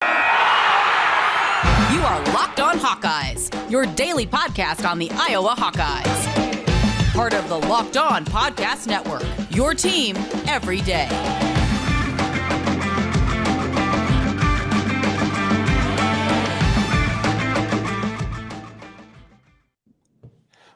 You are Locked On Hawkeyes, your daily podcast on the Iowa Hawkeyes. Part of the Locked On Podcast Network, your team every day.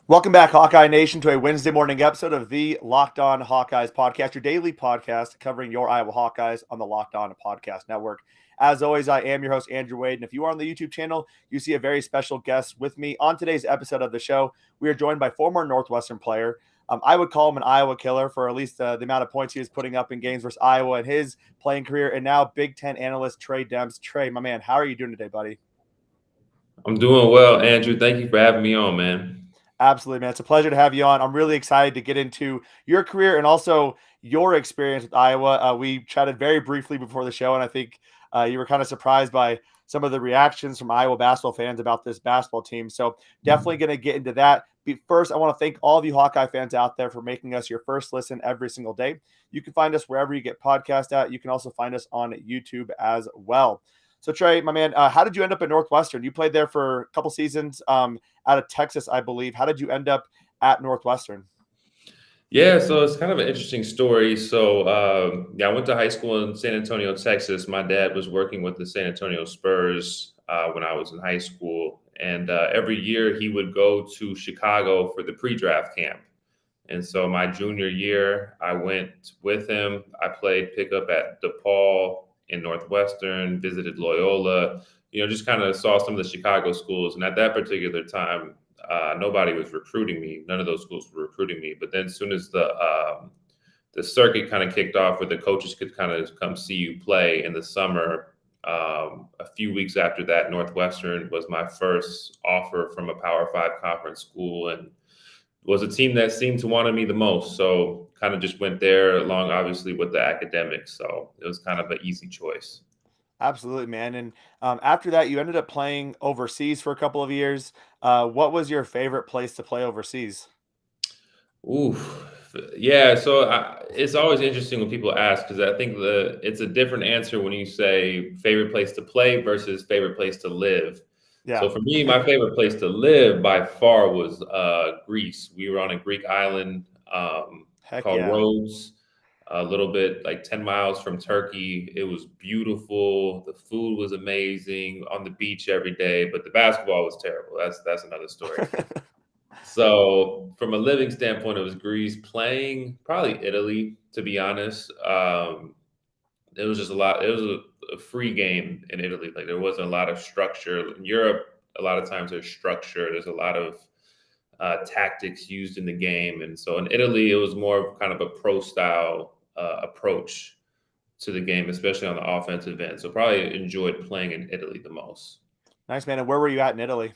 Welcome back, Hawkeye Nation, to a Wednesday morning episode of the Locked On Hawkeyes podcast, your daily podcast covering your Iowa Hawkeyes on the Locked On Podcast Network. As always, I am your host, Andrew Wade, and if you are on the YouTube channel, you see a very special guest with me. On today's episode of the show, we are joined by former Northwestern player. I would call him an Iowa killer for at least the amount of points he was putting up in games versus Iowa in his playing career, and now Big Ten analyst Tre Demps. Tre, my man, how are you doing today, buddy? I'm doing well, Andrew. Thank you for having me on, man. Absolutely, man. It's a pleasure to have you on. I'm really excited to get into your career and also your experience with Iowa. We chatted very briefly before the show, and I think you were kind of surprised by some of the reactions from Iowa basketball fans about this basketball team. So definitely going to get into that. But first, I want to thank all of you Hawkeye fans out there for making us your first listen every single day. You can find us wherever you get podcasts at. You can also find us on YouTube as well. So Tre, my man, how did you end up at Northwestern? You played there for a couple seasons out of Texas, I believe. How did you end up at Northwestern? Yeah, so it's kind of an interesting story. So, I went to high school in San Antonio, Texas. My dad was working with the San Antonio Spurs when I was in high school. And every year he would go to Chicago for the pre-draft camp. And so my junior year, I went with him. I played pickup at DePaul in Northwestern, visited Loyola, just kind of saw some of the Chicago schools. And at that particular time, nobody was recruiting me. None of those schools were recruiting me. But then as soon as the circuit kind of kicked off where the coaches could kind of come see you play in the summer, a few weeks after that, Northwestern was my first offer from a Power 5 conference school and was a team that seemed to want me the most. So kind of just went there along, obviously, with the academics. So it was kind of an easy choice. Absolutely, man. And after that, you ended up playing overseas for a couple of years. What was your favorite place to play overseas? Ooh, yeah. So it's always interesting when people ask, because I think it's a different answer when you say favorite place to play versus favorite place to live. Yeah. So for me, my favorite place to live by far was Greece. We were on a Greek island called Rhodes, a little bit like 10 miles from Turkey. It was beautiful. The food was amazing, on the beach every day, but the basketball was terrible. That's another story. So from a living standpoint, it was Greece. Playing, probably Italy, to be honest. It was just a lot. It was a free game in Italy. Like, there wasn't a lot of structure. In Europe, a lot of times there's structure. There's a lot of tactics used in the game. And so in Italy, it was more of kind of a pro style approach to the game, especially on the offensive end. So probably enjoyed playing in Italy the most. Nice, man. And where were you at in Italy?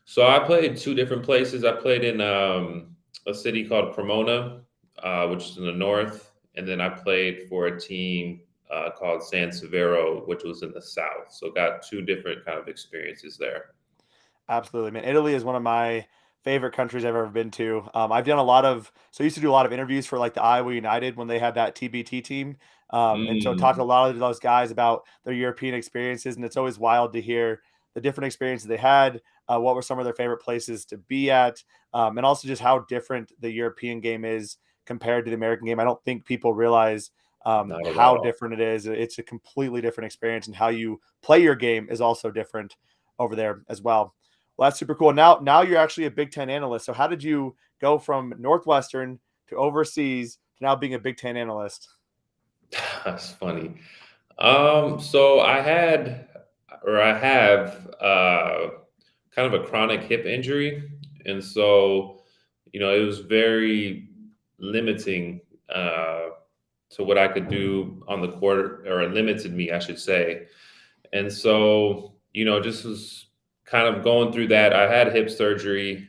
So I played two different places. I played in a city called Cremona, which is in the north. And then I played for a team called San Severo, which was in the south. So got two different kind of experiences there. Absolutely, man. Italy is one of my favorite countries I've ever been to. I've done I used to do a lot of interviews for like the Iowa United when they had that TBT team. And so talked to a lot of those guys about their European experiences. And it's always wild to hear the different experiences they had. What were some of their favorite places to be at? And also just how different the European game is compared to the American game. I don't think people realize how different it is. It's a completely different experience, and how you play your game is also different over there as well. Well, that's super cool. Now you're actually a Big Ten analyst. So how did you go from Northwestern to overseas to now being a Big Ten analyst? That's funny. So I have kind of a chronic hip injury. And so, it was very limiting to what I could do on the court, or it limited me, I should say. And so, just was kind of going through that. I had hip surgery,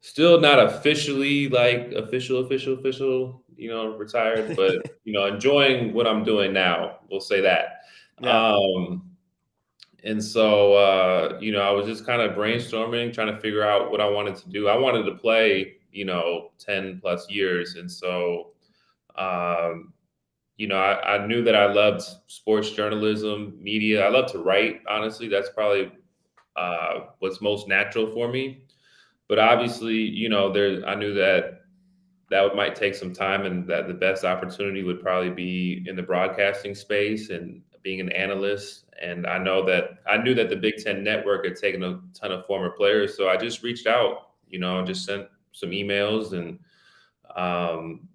still not officially like official, retired, but, enjoying what I'm doing now. We'll say that. Yeah. And so, I was just kind of brainstorming, trying to figure out what I wanted to do. I wanted to play, 10 plus years. And so, I knew that I loved sports journalism, media. I love to write, honestly. That's probably what's most natural for me. But obviously, I knew that might take some time, and that the best opportunity would probably be in the broadcasting space and being an analyst. And I knew that the Big Ten Network had taken a ton of former players. So I just reached out, just sent some emails and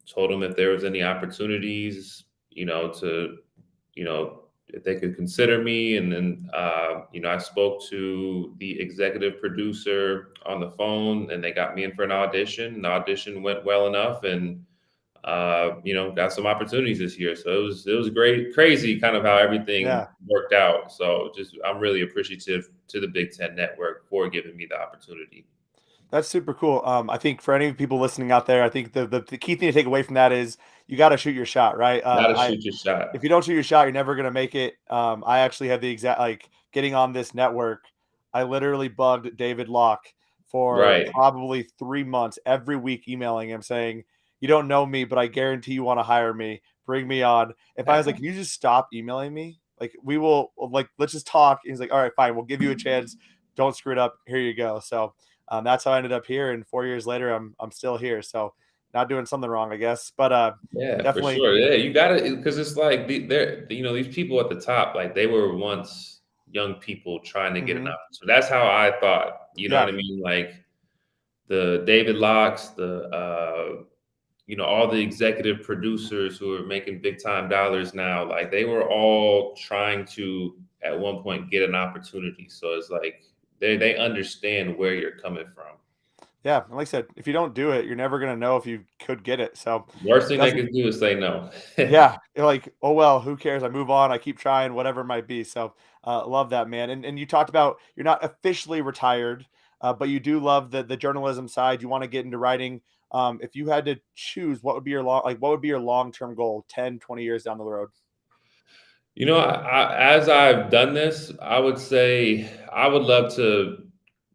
told them if there was any opportunities, if they could consider me. And then, I spoke to the executive producer on the phone, and they got me in for an audition. The audition went well enough, and got some opportunities this year. So it was great, crazy, kind of how everything worked out. So I'm really appreciative to the Big Ten Network for giving me the opportunity. That's super cool. I think for any people listening out there, I think the key thing to take away from that is you got to shoot your shot, right? Shoot your shot. If you don't shoot your shot, you're never going to make it. I actually have the exact, getting on this network. I literally bugged David Locke for probably 3 months every week, emailing him saying, "You don't know me, but I guarantee you want to hire me. Bring me on." If I was like, "Can you just stop emailing me? Like, we will, let's just talk." He's like, "All right, fine. We'll give you a chance. Don't screw it up. Here you go." So that's how I ended up here. And 4 years later, I'm still here. So not doing something wrong, I guess. But definitely, for sure. Yeah, you got to, because it's like these people at the top, like they were once young people trying to get an opportunity. So that's how I thought. You know what I mean? Like the David Locks, all the executive producers who are making big time dollars now, like they were all trying to at one point get an opportunity. So it's like they understand where you're coming from. Yeah, like I said, if you don't do it, you're never gonna know if you could get it. So worst thing they can do is say no. Yeah, you're like, oh well, who cares? I move on. I keep trying, whatever it might be. So love that, man. And you talked about you're not officially retired, but you do love the journalism side. You want to get into writing. If you had to choose, what would be your long-term goal 10, 20 years down the road? As I've done this, I would say I would love to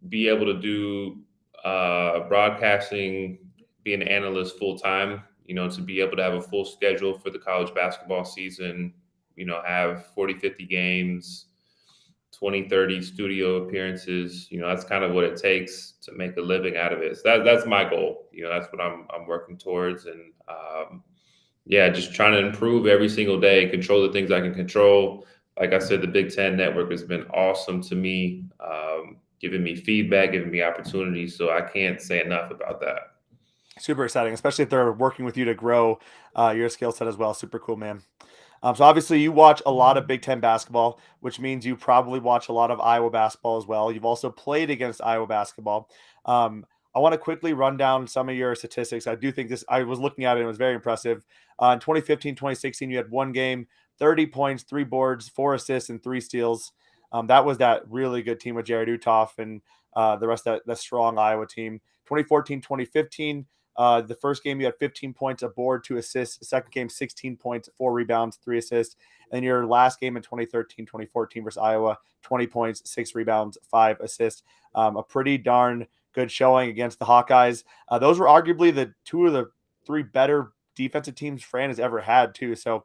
be able to do broadcasting, be an analyst full time, to be able to have a full schedule for the college basketball season, have 40, 50 games, 20, 30 studio appearances. That's kind of what it takes to make a living out of it. So that's my goal. That's what I'm working towards. And just trying to improve every single day, control the things I can control. Like I said, the Big Ten Network has been awesome to me, giving me feedback, giving me opportunities. So I can't say enough about that. Super exciting, especially if they're working with you to grow your skill set as well. Super cool, man. So obviously you watch a lot of Big Ten basketball, which means you probably watch a lot of Iowa basketball as well. You've also played against Iowa basketball. I want to quickly run down some of your statistics. I do think I was looking at it, and it was very impressive. In 2015, 2016, you had one game, 30 points, 3 boards, 4 assists, and 3 steals. That was that really good team with Jared Utoff and the rest of that strong Iowa team. 2014, 2015, the first game you had 15 points, a board, 2 assists. Second game, 16 points, 4 rebounds, 3 assists. And your last game in 2013, 2014 versus Iowa, 20 points, 6 rebounds, 5 assists. A pretty darn good showing against the Hawkeyes. Those were arguably the 2 of the 3 better defensive teams Fran has ever had too. So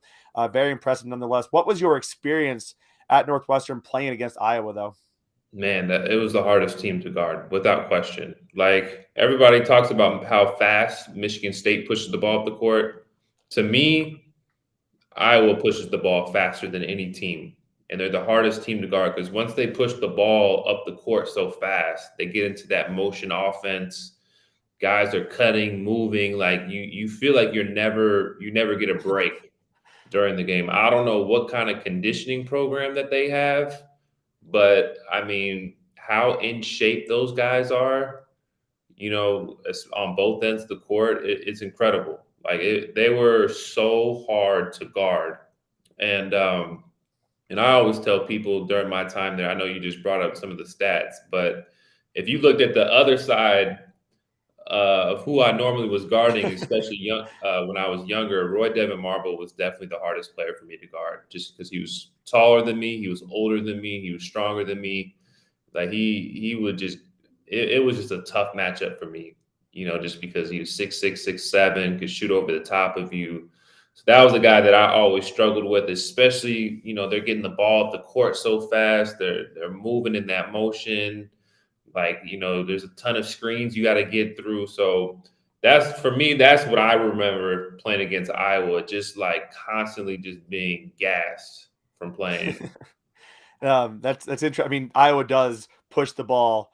very impressive nonetheless. What was your experience at Northwestern playing against Iowa though? Man, it was the hardest team to guard without question. Like everybody talks about how fast Michigan State pushes the ball up the court. To me, Iowa pushes the ball faster than any team. And they're the hardest team to guard because once they push the ball up the court so fast, they get into that motion offense. Guys are cutting, moving. Like you feel like you never get a break during the game. I don't know what kind of conditioning program that they have, but I mean, how in shape those guys are, on both ends of the court, it's incredible. Like they were so hard to guard. And I always tell people during my time there, I know you just brought up some of the stats, but if you looked at the other side of who I normally was guarding, especially when I was younger, Devyn Marble was definitely the hardest player for me to guard, just because he was taller than me, he was older than me, he was stronger than me. Like he would just, it was just a tough matchup for me, just because he was 6'6", 6'7", could shoot over the top of you. So that was a guy that I always struggled with, especially, they're getting the ball up the court so fast. They're moving in that motion. Like, there's a ton of screens you got to get through. So for me, that's what I remember playing against Iowa, just like constantly just being gassed from playing. That's interesting. I mean, Iowa does push the ball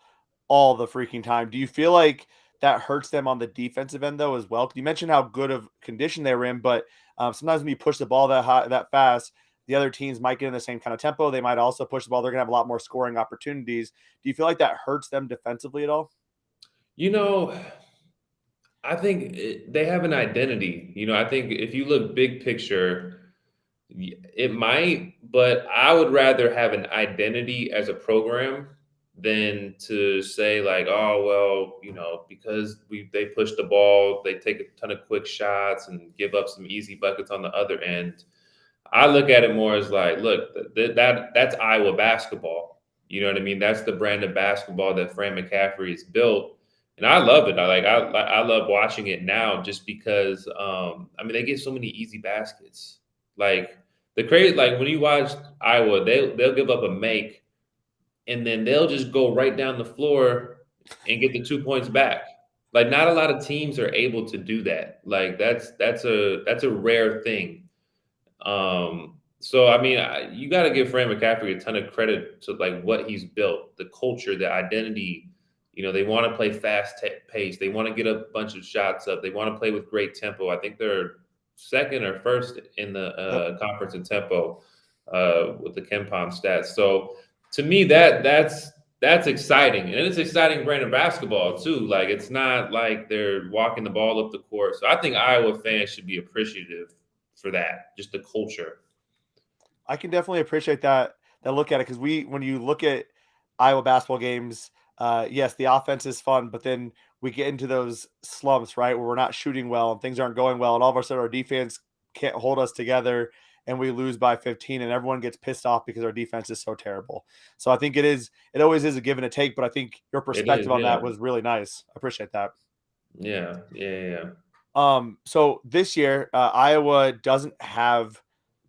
all the freaking time. Do you feel like that hurts them on the defensive end though as well? You mentioned how good of condition they were in, but sometimes when you push the ball that high, that fast, the other teams might get in the same kind of tempo. They might also push the ball. They're gonna have a lot more scoring opportunities. Do you feel like that hurts them defensively at all? I think they have an identity. I think if you look big picture, it might, but I would rather have an identity as a program than to say like, oh, well, because they push the ball, they take a ton of quick shots and give up some easy buckets on the other end. I look at it more as like, look, that's Iowa basketball. You know what I mean? That's the brand of basketball that Fran McCaffery has built. And I love it. I love watching it now just because, they get so many easy baskets. Like when you watch Iowa, they'll give up a make, and then they'll just go right down the floor and get the 2 points back. Like not a lot of teams are able to do that. Like that's a rare thing. So you got to give Fran McCaffery a ton of credit to like what he's built, the culture, the identity. They want to play fast pace. They want to get a bunch of shots up. They want to play with great tempo. I think they're second or first in the conference in tempo with the KenPom stats. So to me, that's exciting, and it's exciting brand of basketball too. Like it's not like they're walking the ball up the court. So I think Iowa fans should be appreciative for that, just the culture. I can definitely appreciate that look at it, because when you look at Iowa basketball games, yes, the offense is fun, but then we get into those slumps, right, where we're not shooting well and things aren't going well, and all of a sudden our defense can't hold us together and we lose by 15, and everyone gets pissed off because our defense is so terrible. So I think it always is a give and a take, but I think your perspective on that was really nice. I appreciate that. Yeah. So this year, Iowa doesn't have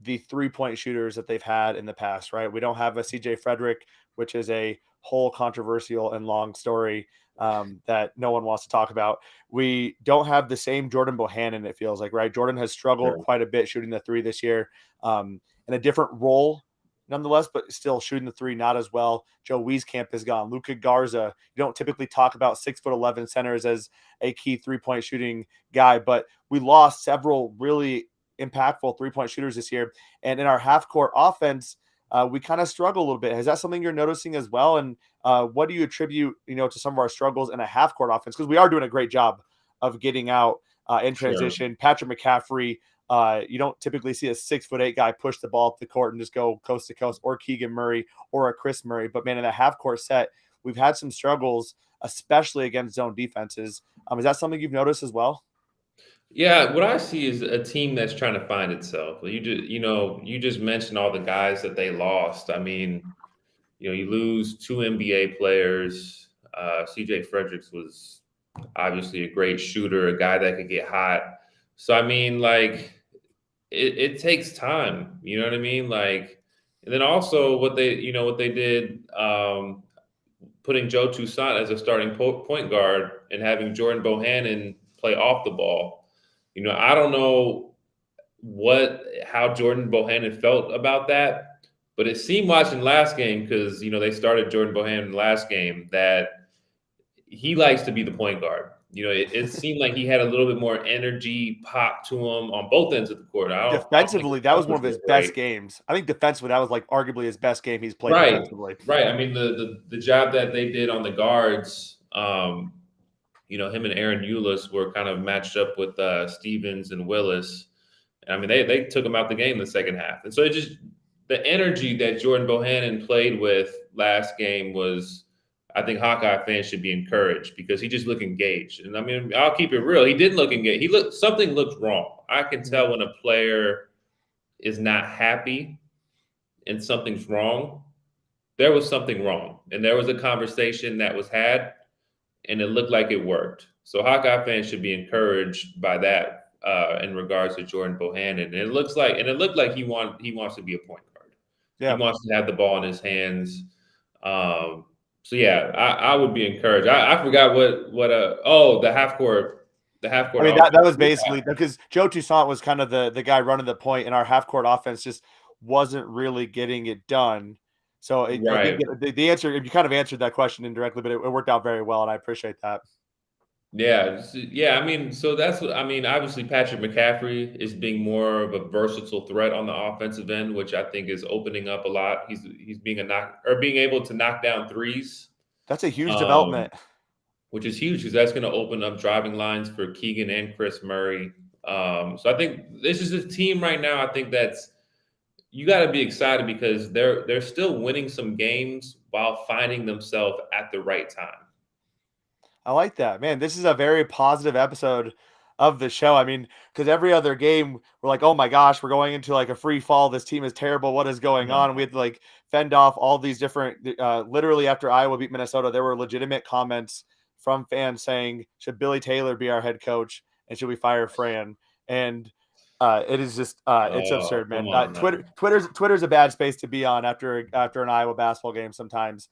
the 3-point shooters that they've had in the past, right? We don't have a CJ Frederick, which is a whole controversial and long story that no one wants to talk about. We don't have the same Jordan Bohannon, it feels like, right? Jordan has struggled quite a bit shooting the three this year in a different role nonetheless, but still shooting the three not as well. Joe Wieskamp is gone. Luka Garza, you don't typically talk about 6'11" centers as a key 3-point shooting guy, but we lost several really impactful 3-point shooters this year. And in our half-court offense, we kind of struggle a little bit. Is that something you're noticing as well? And what do you attribute, to some of our struggles in a half-court offense? Because we are doing a great job of getting out in transition. Sure. Patrick McCaffery, you don't typically see a 6'8" guy push the ball up the court and just go coast to coast, or Keagan Murray or a Chris Murray. But man, in a half-court set, we've had some struggles, especially against zone defenses. Is that something you've noticed as well? Yeah, what I see is a team that's trying to find itself. You just mentioned all the guys that they lost. You lose 2 NBA players. CJ Fredericks was obviously a great shooter, a guy that could get hot. So it takes time. You know what I mean? And then also what they did, putting Joe Toussaint as a starting point guard and having Jordan Bohannon play off the ball. I don't know how Jordan Bohannon felt about that, but it seemed watching last game, because they started Jordan Bohannon last game, that he likes to be the point guard. It seemed like he had a little bit more energy, pop to him on both ends of the court. Defensively, that was one of his best games. I think defensively, that was like arguably his best game he's played defensively. Right. The job that they did on the guards, him and Aaron Eulis were kind of matched up with Stevens and Willis. They took him out the game in the second half. And so the energy that Jordan Bohannon played with last game was, I think Hawkeye fans should be encouraged, because he just looked engaged. And I'll keep it real. He didn't look engaged. Something looked wrong. I can tell when a player is not happy and something's wrong. There was something wrong. And there was a conversation that was had, and it looked like it worked. So Hawkeye fans should be encouraged by that. in regards to Jordan Bohannon. And it looked like he wants to be a point guard. Yeah. He wants to have the ball in his hands. So yeah, I would be encouraged. I forgot the half court. The half court. I mean, that was basically because Joe Toussaint was kind of the guy running the point, and our half court offense just wasn't really getting it done. So I think the answer, you kind of answered that question indirectly, but it worked out very well, and I appreciate that. Yeah. I mean, so that's what I mean. Obviously, Patrick McCaffery is being more of a versatile threat on the offensive end, which I think is opening up a lot. He's being able to knock down threes. That's a huge development. Which is huge because that's going to open up driving lines for Keagan and Chris Murray. So I think this is a team right now. I think you got to be excited because they're still winning some games while finding themselves at the right time. I like that, man. This is a very positive episode of the show. I mean, because every other game we're like, oh my gosh, we're going into like a free fall. This team is terrible. What is going on? We had to like fend off all these different. Literally after Iowa beat Minnesota, there were legitimate comments from fans saying, should Billy Taylor be our head coach and should we fire Fran? And it is just it's absurd, man. Twitter's a bad space to be on after an Iowa basketball game sometimes.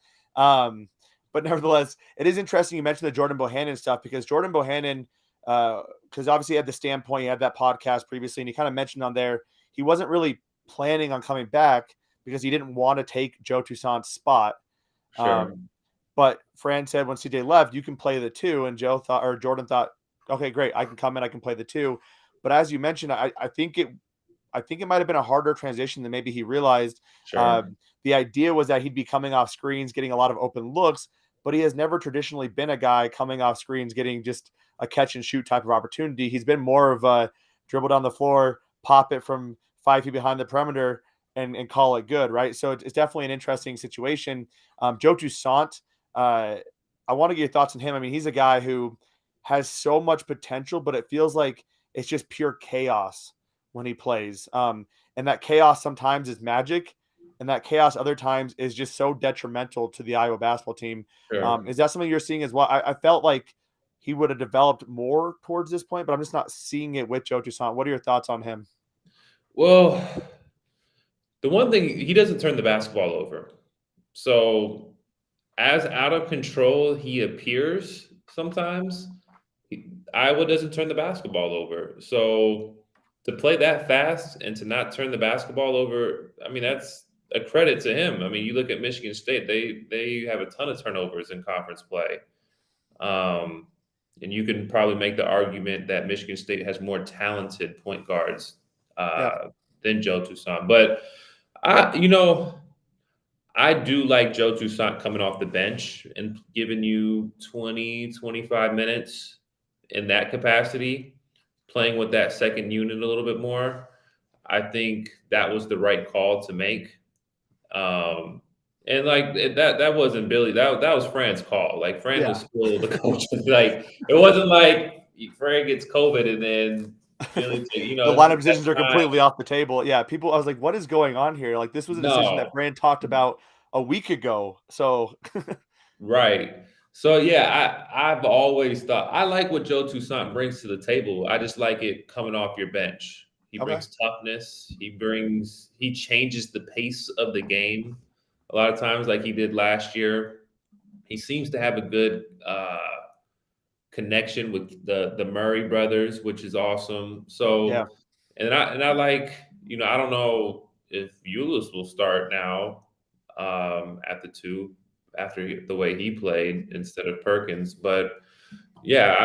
But nevertheless, it is interesting you mentioned the Jordan Bohannon stuff because Jordan Bohannon, because obviously he had the standpoint, he had that podcast previously, and he kind of mentioned on there he wasn't really planning on coming back because he didn't want to take Joe Toussaint's spot. Sure. But Fran said when CJ left, you can play the two, and Jordan thought, okay, great, I can come in, I can play the two. But as you mentioned, I think it might have been a harder transition than maybe he realized. Sure. The idea was that he'd be coming off screens, getting a lot of open looks, but he has never traditionally been a guy coming off screens, getting just a catch and shoot type of opportunity. He's been more of a dribble down the floor, pop it from 5 feet behind the perimeter and call it good. Right. So it's definitely an interesting situation. Joe Toussaint, I want to get your thoughts on him. I mean, he's a guy who has so much potential, but it feels like it's just pure chaos when he plays. And that chaos sometimes is magic. And that chaos other times is just so detrimental to the Iowa basketball team. Sure. Is that something you're seeing as well? I felt like he would have developed more towards this point, but I'm just not seeing it with Joe Toussaint. What are your thoughts on him? Well, the one thing, he doesn't turn the basketball over. So as out of control he appears sometimes, Iowa doesn't turn the basketball over. So to play that fast and to not turn the basketball over, I mean, that's a credit to him. I mean, you look at Michigan State; they have a ton of turnovers in conference play, and you can probably make the argument that Michigan State has more talented point guards than Joe Toussaint. But I do like Joe Toussaint coming off the bench and giving you 20, 25 minutes in that capacity, playing with that second unit a little bit more. I think that was the right call to make. And like that wasn't Billy. That was Fran's call. Like Fran was still the coach. Like it wasn't like Fran gets COVID and then Billy, the lineup decisions are completely off the table. Yeah, I was like, what is going on here? Like this was a decision that Fran talked about a week ago. So right. So yeah, I've always thought I like what Joe Toussaint brings to the table. I just like it coming off your bench. He brings toughness. He changes the pace of the game a lot of times, like he did last year. He seems to have a good connection with the Murray brothers, which is awesome. So, and I like, I don't know if Ulis will start now at the two after the way he played instead of Perkins, but yeah,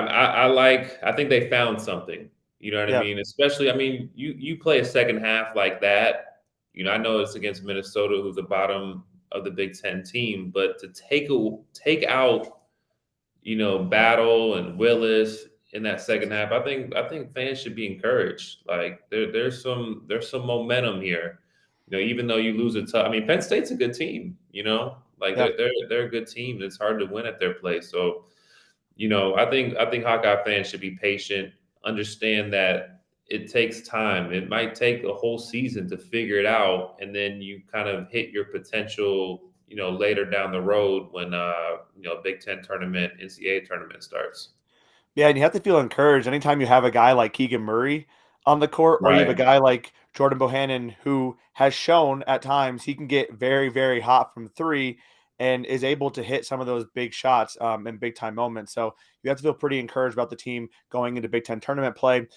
I think they found something. You know what I mean? Especially, I mean, you play a second half like that. I know it's against Minnesota, who's the bottom of the Big Ten team, but to take out, Battle and Willis in that second half, I think fans should be encouraged. Like there's some momentum here. Even though you lose I mean, Penn State's a good team. They're a good team. It's hard to win at their place. So, I think Hawkeye fans should be patient. Understand that it takes time. It might take a whole season to figure it out, and then you kind of hit your potential, later down the road when Big Ten tournament, NCAA tournament starts. Yeah, and you have to feel encouraged anytime you have a guy like Keagan Murray on the court, or you have a Right. guy like Jordan Bohannon who has shown at times he can get very, very hot from three and is able to hit some of those big shots in big time moments. So you have to feel pretty encouraged about the team going into Big Ten tournament play.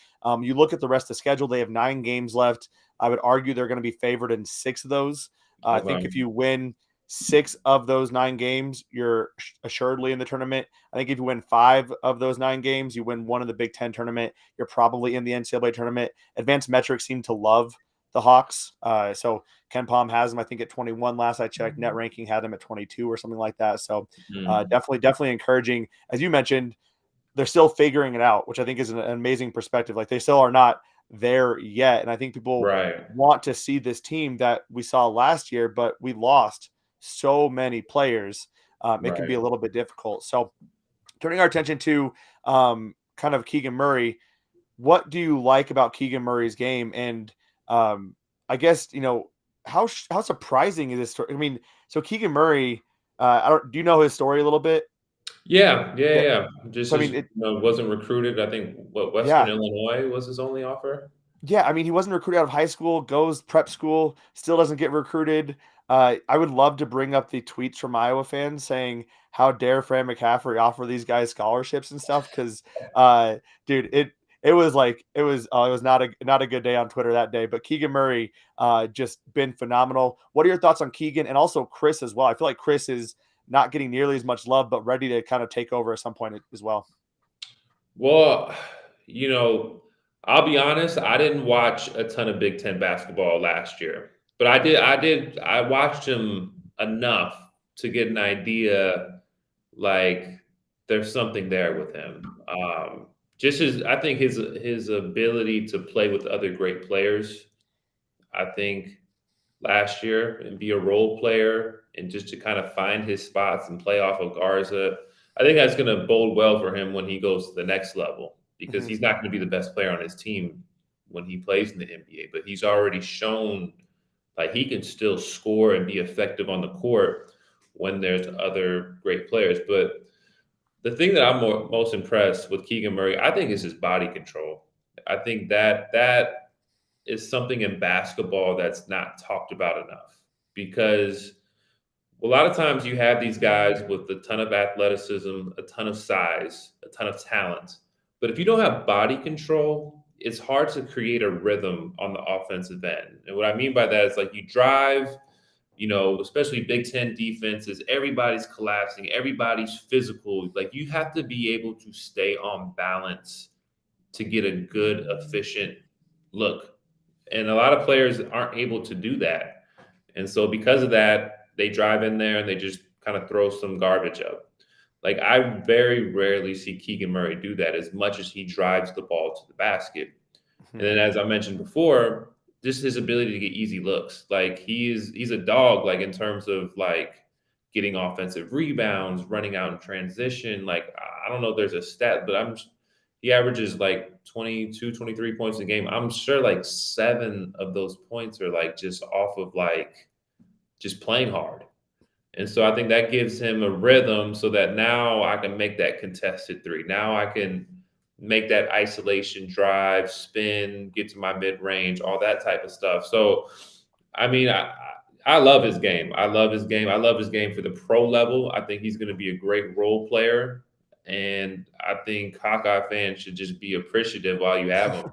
You look at the rest of the schedule; they have 9 games left. I would argue they're going to be favored in 6 of those. I think Okay. if you win 6 of those 9 games, you're assuredly in the tournament. I think if you win 5 of those 9 games, you win one of the Big Ten tournament, you're probably in the NCAA tournament. Advanced metrics seem to love the Hawks. So Ken Palm has them, I think, at 21 last I checked. Net ranking had them at 22 or something like that. So Mhm. definitely encouraging. As you mentioned, they're still figuring it out, which I think is an amazing perspective. Like they still are not there yet. And I think people Right. want to see this team that we saw last year, but we lost so many players. It can be Right. a little bit difficult. So turning our attention to kind of Keagan Murray, what do you like about Keagan Murray's game? And I guess, how surprising is this story? I mean, so Keagan Murray, do you know his story a little bit? Yeah. Yeah. Yeah. Yeah. Just So I as mean, wasn't recruited. I think what Western yeah. Illinois was his only offer. Yeah, I mean, he wasn't recruited out of high school, goes prep school, still doesn't get recruited. I would love to bring up the tweets from Iowa fans saying, "How dare Fran McCaffery offer these guys scholarships and stuff?" Because, dude, it was not a good day on Twitter that day. But Keagan Murray, just been phenomenal. What are your thoughts on Keagan and also Chris as well? I feel like Chris is not getting nearly as much love, but ready to kind of take over at some point as well. Well, you know, I'll be honest, I didn't watch a ton of Big Ten basketball last year, but I watched him enough to get an idea, like, there's something there with him. Just I think his ability to play with other great players, I think last year and be a role player and just to kind of find his spots and play off of Garza. I think that's going to bode well for him when he goes to the next level because Mhm. he's not going to be the best player on his team when he plays in the NBA, but he's already shown like he can still score and be effective on the court when there's other great players. But the thing that I'm most impressed with Keegan Murray, I think, is his body control. I think that is something in basketball that's not talked about enough because a lot of times you have these guys with a ton of athleticism, a ton of size, a ton of talent. But if you don't have body control, it's hard to create a rhythm on the offensive end. And what I mean by that is like you drive, especially Big Ten defenses, everybody's collapsing, everybody's physical. Like you have to be able to stay on balance to get a good, efficient look. And a lot of players aren't able to do that. And so because of that, they drive in there and they just kind of throw some garbage up. Like I very rarely see Keegan Murray do that as much as he drives the ball to the basket. And Mhm. then as I mentioned before, just his ability to get easy looks. Like he's a dog, like in terms of like getting offensive rebounds, running out in transition. Like I don't know if there's a stat, but he averages like 22, 23 points a game. I'm sure like 7 of those points are like just off of like just playing hard. And so I think that gives him a rhythm so that now I can make that contested three. Now I can make that isolation drive, spin, get to my mid range, all that type of stuff. So, I mean, I love his game. I love his game. I love his game for the pro level. I think he's going to be a great role player. And I think Hawkeye fans should just be appreciative while you have him.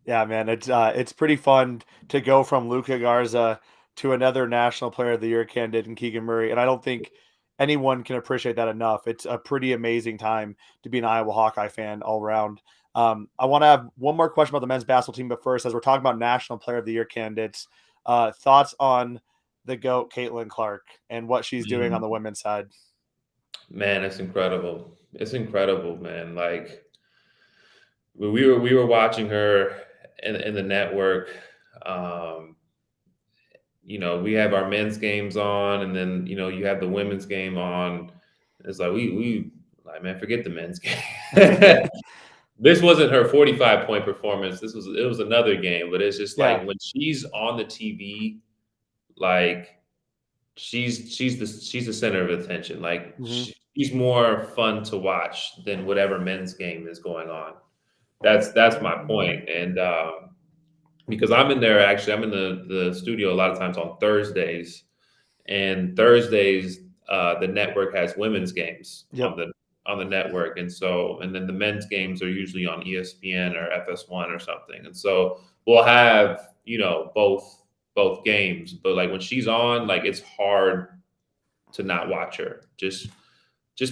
Yeah, man, it's pretty fun to go from Luka Garza to another National Player of the Year candidate in Keegan Murray, and I don't think anyone can appreciate that enough. It's a pretty amazing time to be an Iowa Hawkeye fan all around. I want to have one more question about the men's basketball team, but first, as we're talking about National Player of the Year candidates, thoughts on the GOAT, Caitlin Clark, and what she's doing on the Mm. women's side. Man, it's incredible. It's incredible, man. Like we were watching her in the network. Um, we have our men's games on, and then you have the women's game on. It's like we like man, forget the men's game. This wasn't her 45-point performance. It was another game, but it's just like Yeah. when she's on the TV, like she's the center of attention. Like Mhm. she's more fun to watch than whatever men's game is going on. That's my point. And because I'm in there, actually, I'm in the studio a lot of times on Thursdays, and Thursdays the network has women's games Yep. on the network, and then the men's games are usually on ESPN or FS1 or something, and so we'll have both games, but like when she's on, like it's hard to not watch her just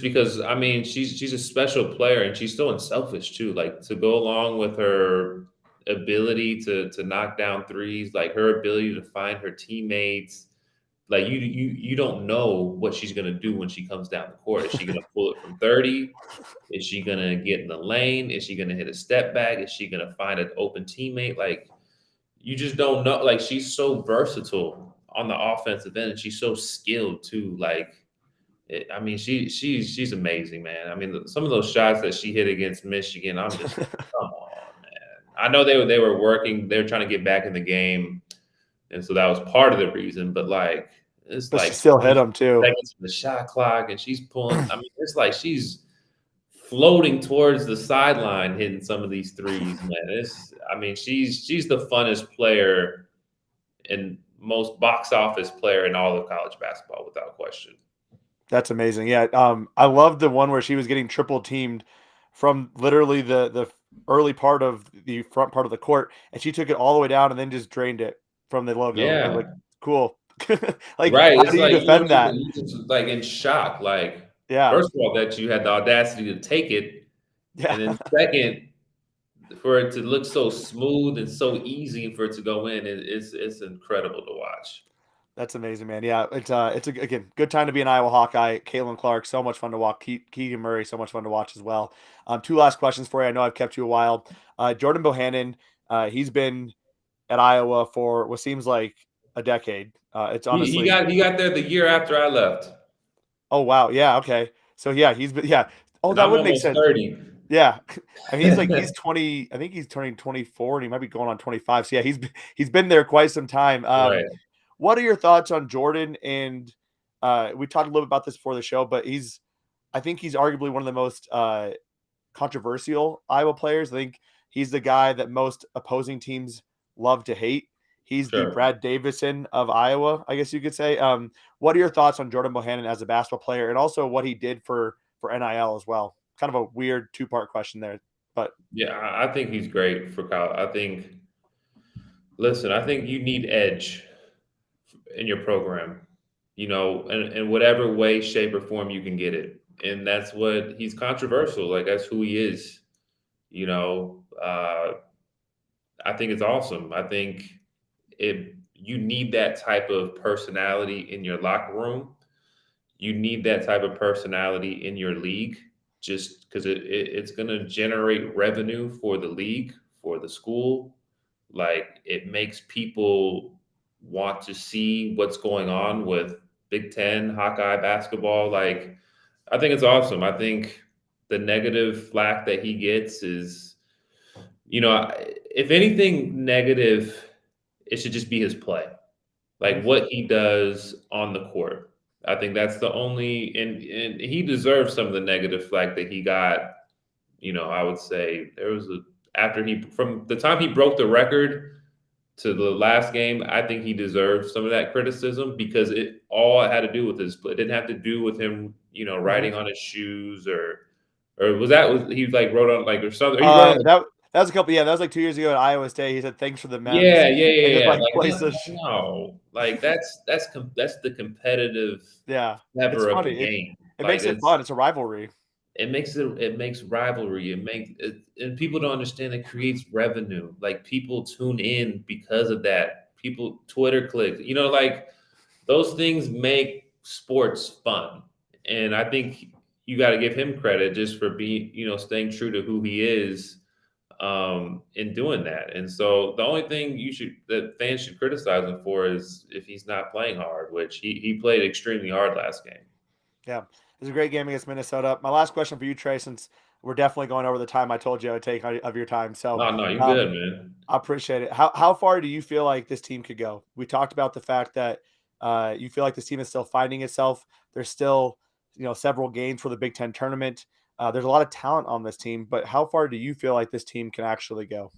because I mean she's a special player and she's so unselfish too. Like to go along with her ability to knock down threes, like her ability to find her teammates. Like you don't know what she's gonna do when she comes down the court. Is she gonna pull it from 30? Is she gonna get in the lane? Is she gonna hit a step back? Is she gonna find an open teammate? Like you just don't know. Like she's so versatile on the offensive end, and she's so skilled too. Like I mean, she's amazing, man. I mean, some of those shots that she hit against Michigan, I'm just like, come on, man. I know they were working, they were trying to get back in the game, and so that was part of the reason. But like, it's But like she still 20 hit them too. seconds from the shot clock, and she's pulling. I mean, it's like she's floating towards the sideline, hitting some of these threes, man. I mean, she's the funnest player and most box office player in all of college basketball, without question. That's amazing. Yeah. I love the one where she was getting triple teamed from literally the early part of the front part of the court, and she took it all the way down and then just drained it from the logo. I was like, Yeah. cool. Like, Right. how It's do you like defend that? you just like in shock. Like, Yeah. first of all, that you had the audacity to take it. Yeah. And then second, for it to look so smooth and so easy for it to go in, it's incredible to watch. That's amazing, man. Yeah, it's again good time to be an Iowa Hawkeye. Caitlin Clark, so much fun to watch. Keagan Murray, so much fun to watch as well. Two last questions for you. I know I've kept you a while. Jordan Bohannon, he's been at Iowa for what seems like a decade. It's honestly. He got there the year after I left. Oh wow, yeah, okay. So yeah, he's been Oh, And that I'm would make almost sense. 30. Yeah, I mean he's 20. I think he's turning 24, and he might be going on 25. So yeah, he's been there quite some time. Right. What are your thoughts on Jordan? And we talked a little bit about this before the show, but I think he's arguably one of the most controversial Iowa players. I think he's the guy that most opposing teams love to hate. He's the Sure. Brad Davison of Iowa, I guess you could say. What are your thoughts on Jordan Bohannon as a basketball player, and also what he did for NIL as well? Kind of a weird two-part question there, but Yeah, I think he's great for college. I think you need edge in your program, in whatever way, shape, or form you can get it. And that's what he's controversial. Like that's who he is. I think it's awesome. I think you need that type of personality in your locker room. You need that type of personality in your league, just because it's going to generate revenue for the league, for the school. Like it makes people want to see what's going on with Big Ten, Hawkeye basketball. Like, I think it's awesome. I think the negative flack that he gets is, if anything negative, it should just be his play, like what he does on the court. I think that's the only, and he deserves some of the negative flack that he got. I would say from the time he broke the record to the last game, I think he deserved some of that criticism because it all had to do with his play. It didn't have to do with him, riding on his shoes or he like wrote on like or something. Or he wrote on that was a couple. Yeah, that was like 2 years ago at Iowa State. He said thanks for the memes. And just Yeah. like Like places. no, like that's the competitive Yeah, it's pepper of the funny. game. It Like makes it fun. It's a rivalry. it makes rivalry. And people don't understand it creates revenue. Like people tune in because of that. People Twitter clicks. Like those things make sports fun. And I think you got to give him credit just for being, staying true to who he is in doing that. And so the only thing that fans should criticize him for is if he's not playing hard, which he played extremely hard last game. Yeah, it was a great game against Minnesota. My last question for you, Trey, since we're definitely going over the time I told you I would take of your time. So No, you're good, man. I appreciate it. How far do you feel like this team could go? We talked about the fact that you feel like this team is still finding itself. There's still several games for the Big Ten tournament. There's a lot of talent on this team, but how far do you feel like this team can actually go?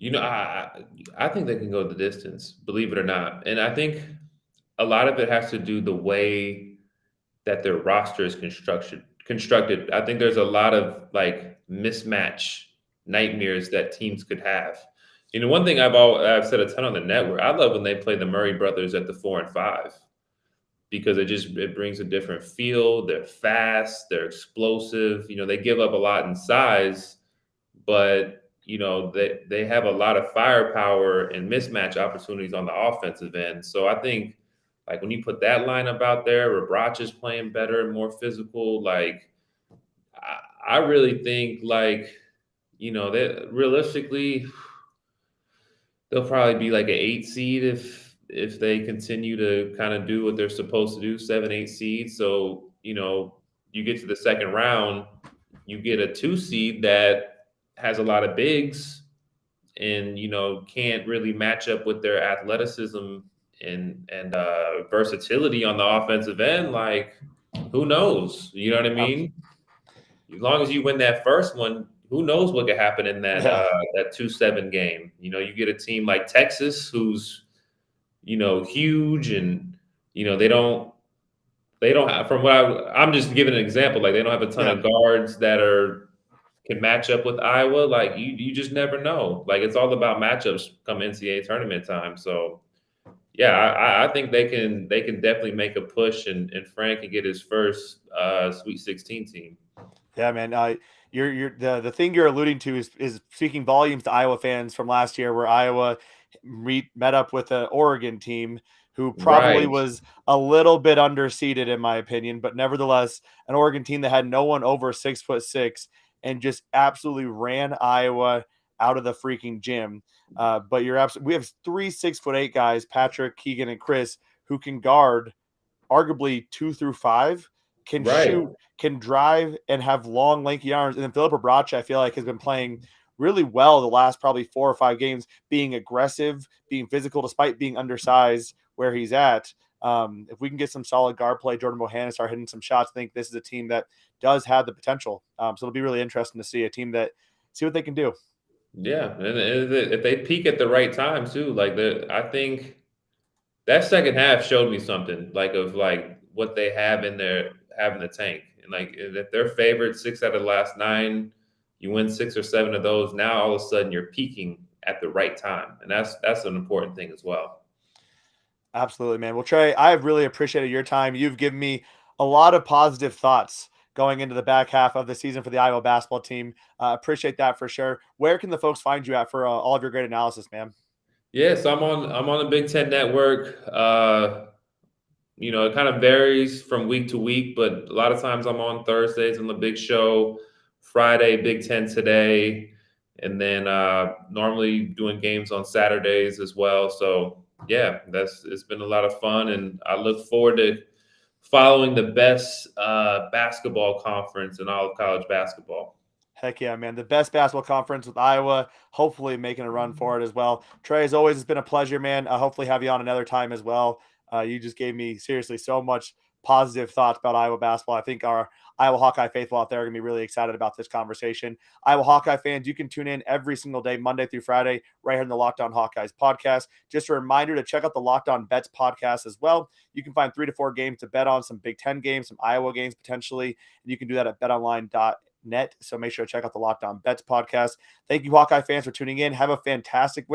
I think they can go the distance, believe it or not. And I think a lot of it has to do the way that their roster is constructed. I think there's a lot of like mismatch nightmares that teams could have. One thing I've said a ton on the network, I love when they play the Murray brothers at the 4 and 5 because it brings a different feel. They're fast, they're explosive. They give up a lot in size, but they have a lot of firepower and mismatch opportunities on the offensive end. So I think like when you put that lineup out there, Rebrach is playing better and more physical. Like I really think like that realistically they'll probably be like an 8 seed if they continue to kind of do what they're supposed to do, 7, 8 seeds. So you get to the second round, you get a 2 seed that has a lot of bigs and can't really match up with their athleticism and versatility on the offensive end. Like who knows, you know what I mean? As long as you win that first one, who knows what could happen in that that 2-7 game. You get a team like Texas who's huge, and they don't have, from what I'm just giving an example, like they don't have a ton of guards that can match up with Iowa. Like you just never know. Like it's all about matchups come NCAA tournament time. So yeah, I think they can definitely make a push, and Fran can get his first Sweet 16 team. Yeah, man. You're the thing you're alluding to is speaking volumes to Iowa fans from last year, where Iowa met up with an Oregon team who probably was a little bit underseeded in my opinion, but nevertheless an Oregon team that had no one over 6'6" and just absolutely ran Iowa out of the freaking gym. But we have 3 6'8" guys, Patrick, Keagan, and Chris, who can guard arguably 2 through 5, can shoot, can drive, and have long, lanky arms. And then Philip Rebrach, I feel like, has been playing really well the last probably 4 or 5 games, being aggressive, being physical, despite being undersized where he's at. If we can get some solid guard play, Jordan Mohan start hitting some shots, I think this is a team that does have the potential. So it'll be really interesting to see a team that see what they can do. Yeah, and if they peak at the right time too, like I think that second half showed me something of what they have in the tank, and like if they're favored 6 out of the last 9, you win 6 or 7 of those. Now all of a sudden you're peaking at the right time, and that's an important thing as well. Absolutely, man. Well, Tre, I've really appreciated your time. You've given me a lot of positive thoughts going into the back half of the season for the Iowa basketball team. Appreciate that for sure. Where can the folks find you at for all of your great analysis, man? Yeah, so I'm on the Big Ten Network. It kind of varies from week to week, but a lot of times I'm on Thursdays on the Big Show, Friday Big Ten Today, and then normally doing games on Saturdays as well. So yeah, it's been a lot of fun, and I look forward to following the best basketball conference in all of college basketball. Heck yeah, man. The best basketball conference with Iowa, hopefully making a run for it as well. Tre, as always, it's been a pleasure, man. Hopefully have you on another time as well. You just gave me seriously so much positive thoughts about Iowa basketball. I think our Iowa Hawkeye faithful out there are going to be really excited about this conversation. Iowa Hawkeye fans, you can tune in every single day, Monday through Friday, right here in the Locked On Hawkeyes podcast. Just a reminder to check out the Locked On Bets podcast as well. You can find 3 to 4 games to bet on, some Big Ten games, some Iowa games potentially, and you can do that at betonline.net. So make sure to check out the Locked On Bets podcast. Thank you, Hawkeye fans, for tuning in. Have a fantastic win.